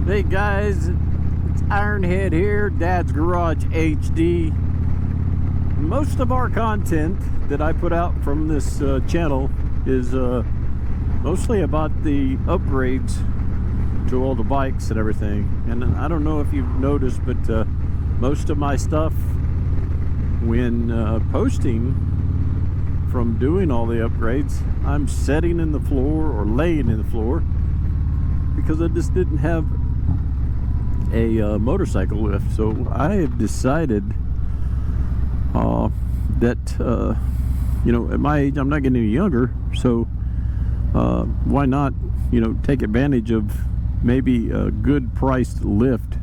Hey guys, it's Ironhead here, Dad's Garage HD. Most of our content that I put out from this channel is mostly about the upgrades to all the bikes and everything. And I don't know if you've noticed, but most of my stuff when posting from doing all the upgrades, I'm setting in the floor or laying in the floor because I just didn't have a motorcycle lift. So I have decided that you know, at my age I'm not getting any younger, so why not, you know, take advantage of maybe a good priced lift.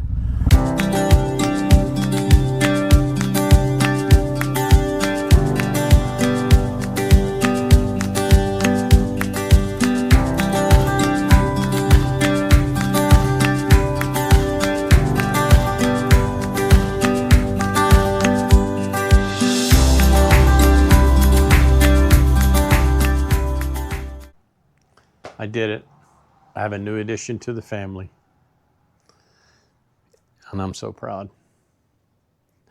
I did it. I have a new addition to the family. And I'm so proud.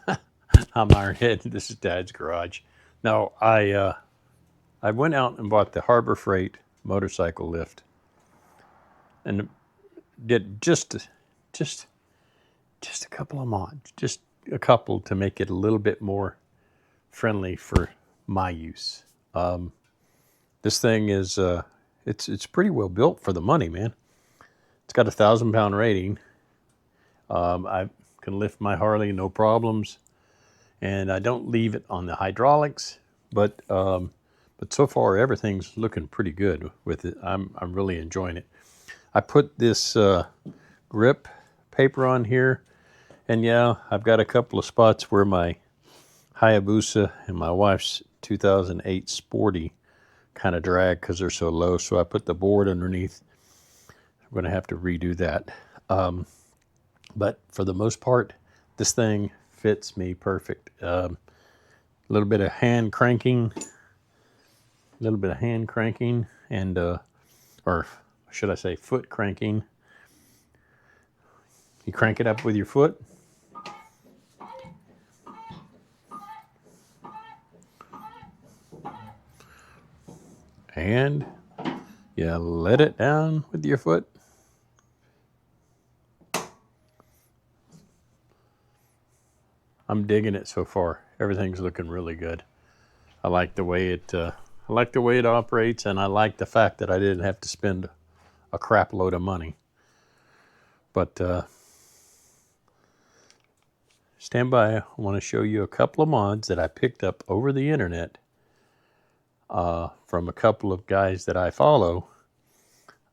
I'm Ironhead. This is Dad's Garage. Now, I went out and bought the Harbor Freight motorcycle lift. And did just a couple of mods. Just a couple to make it a little bit more friendly for my use. This thing is... It's pretty well built for the money, man. It's got a 1,000-pound rating. I can lift my Harley, no problems, and I don't leave it on the hydraulics. But so far everything's looking pretty good with it. I'm really enjoying it. I put this grip paper on here, and yeah, I've got a couple of spots where my Hayabusa and my wife's 2008 Sporty kind of drag because they're so low, so I put the board underneath. I'm going to have to redo that, but for the most part this thing fits me perfect. A little bit of hand cranking, and or should I say foot cranking. You crank it up with your foot, and you let it down with your foot. I'm digging it so far. Everything's looking really good. I like the way it operates, and I like the fact that I didn't have to spend a crap load of money. But stand by. I want to show you a couple of mods that I picked up over the internet from a couple of guys that I follow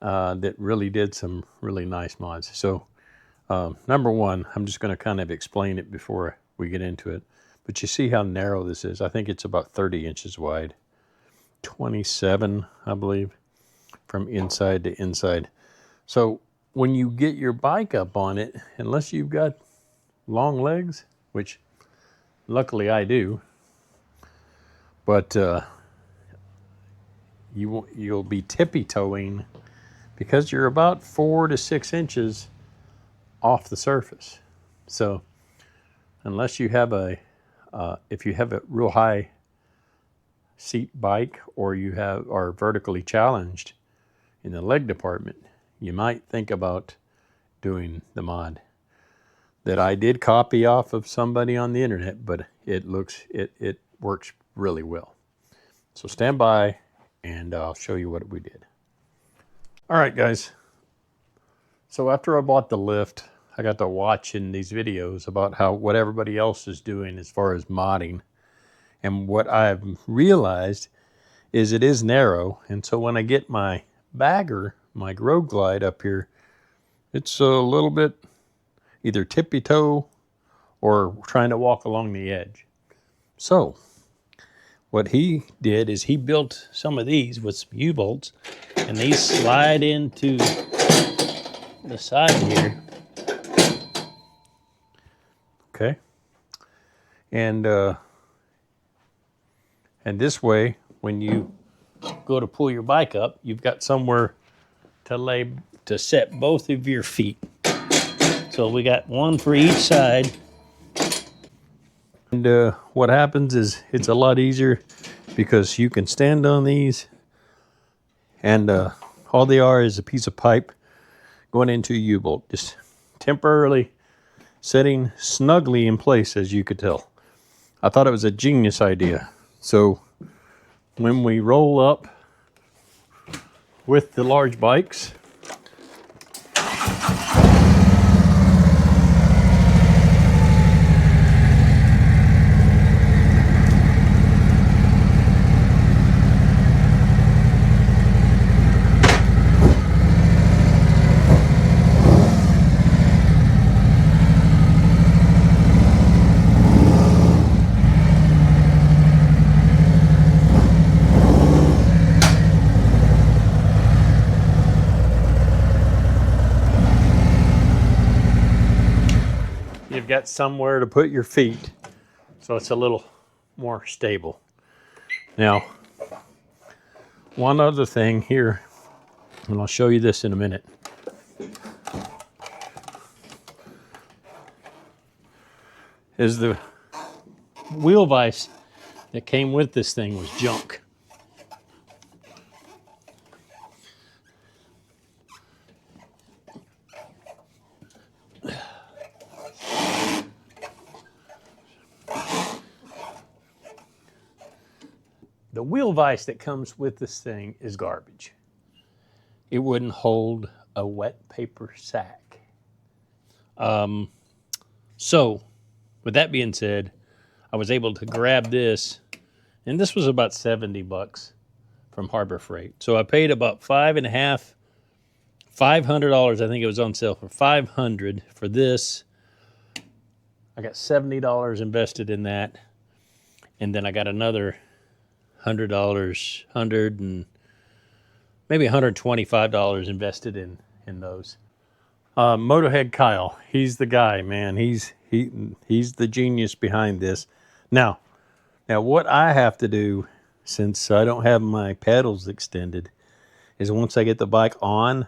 that really did some really nice mods. So number one, I'm just going to kind of explain it before we get into it. But you see how narrow this is. I think it's about 30 inches wide, 27, I believe, from inside to inside. So when you get your bike up on it, unless you've got long legs, which luckily I do, but you'll be tippy-toeing because you're about 4 to 6 inches off the surface. So unless you have if you have a real high seat bike, or you are vertically challenged in the leg department, you might think about doing the mod that I did copy off of somebody on the internet, but it works really well. So stand by, and I'll show you what we did. All right, guys. So after I bought the lift, I got to watching these videos about what everybody else is doing as far as modding. And what I've realized is it is narrow. And so when I get my bagger, my Road Glide up here, it's a little bit either tippy-toe or trying to walk along the edge. So what he did is he built some of these with some U-bolts, and these slide into the side here. Okay. And this way, when you go to pull your bike up, you've got somewhere to set both of your feet. So we got one for each side. And what happens is it's a lot easier because you can stand on these, and all they are is a piece of pipe going into a U-bolt, just temporarily sitting snugly in place, as you could tell. I thought it was a genius idea. So when we roll up with the large bikes, you've got somewhere to put your feet, so it's a little more stable. Now, one other thing here, and I'll show you this in a minute, is the wheel vise that came with this thing was junk. The wheel vise that comes with this thing is garbage. It wouldn't hold a wet paper sack. So, with that being said, I was able to grab this, and this was about $70 from Harbor Freight. So I paid about $500, I think it was on sale for $500 for this. I got $70 invested in that, and then I got another $100, $100 and maybe $125 invested in those. Moto Head Kyle, he's the guy, man. He's the genius behind this. Now what I have to do, since I don't have my pedals extended, is once I get the bike on,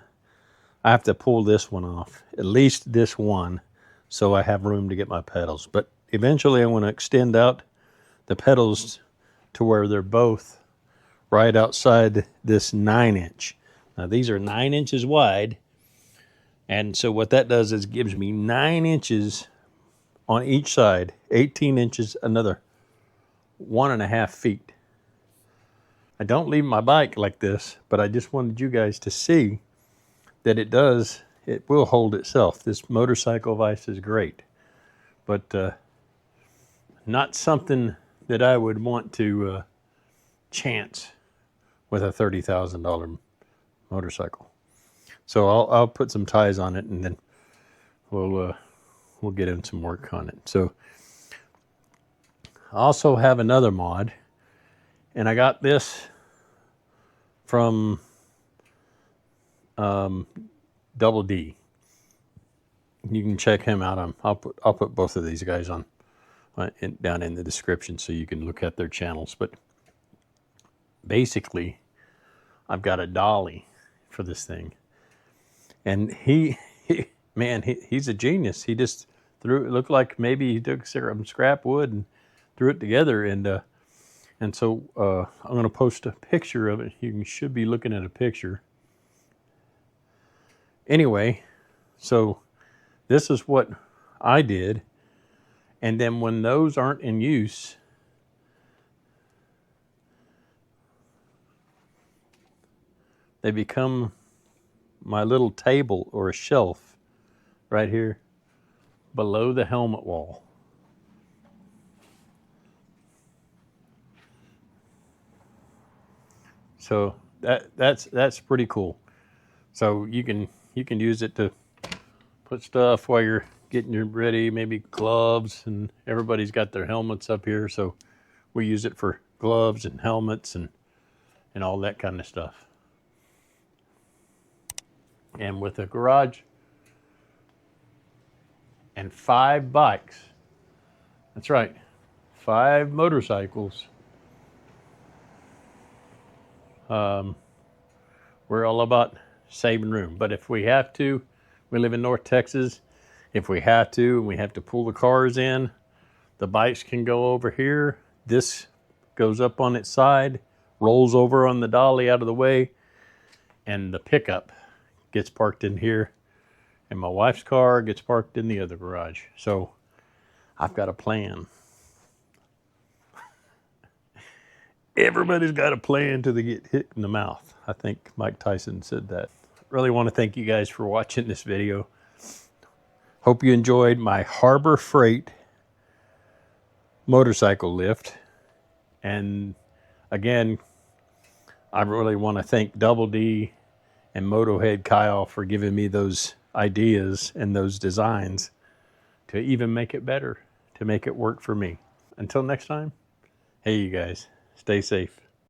I have to pull this one off, at least this one, so I have room to get my pedals. But eventually I want to extend out the pedals to where they're both right outside this 9-inch. Now these are 9 inches wide, and so what that does is gives me 9 inches on each side, 18 inches, another 1.5 feet. I don't leave my bike like this, but I just wanted you guys to see that it will hold itself. This motorcycle vise is great, but not something that I would want to chance with a $30,000 motorcycle. So I'll put some ties on it, and then we'll get in some work on it. So I also have another mod, and I got this from Double D. You can check him out. I'll put both of these guys on down in the description so you can look at their channels. But basically, I've got a dolly for this thing, and he's a genius. He just threw it. Looked like maybe he took some scrap wood and threw it together, and so I'm going to post a picture of it. You should be looking at a picture. Anyway, so this is what I did. And then when those aren't in use, they become my little table or a shelf right here below the helmet wall. So that's pretty cool. So you can use it to put stuff while you're getting your ready, maybe gloves, and everybody's got their helmets up here, so we use it for gloves and helmets and all that kind of stuff. And with a garage and 5 bikes, that's right, 5 motorcycles, we're all about saving room. But if we have to, we live in North Texas, If we have to, and we have to pull the cars in, the bikes can go over here. This goes up on its side, rolls over on the dolly out of the way, and the pickup gets parked in here, and my wife's car gets parked in the other garage. So I've got a plan. Everybody's got a plan till they get hit in the mouth. I think Mike Tyson said that. Really want to thank you guys for watching this video. Hope you enjoyed my Harbor Freight motorcycle lift. And again, I really want to thank Double D and Moto Head Kyle for giving me those ideas and those designs to even make it better, to make it work for me. Until next time, hey you guys, stay safe.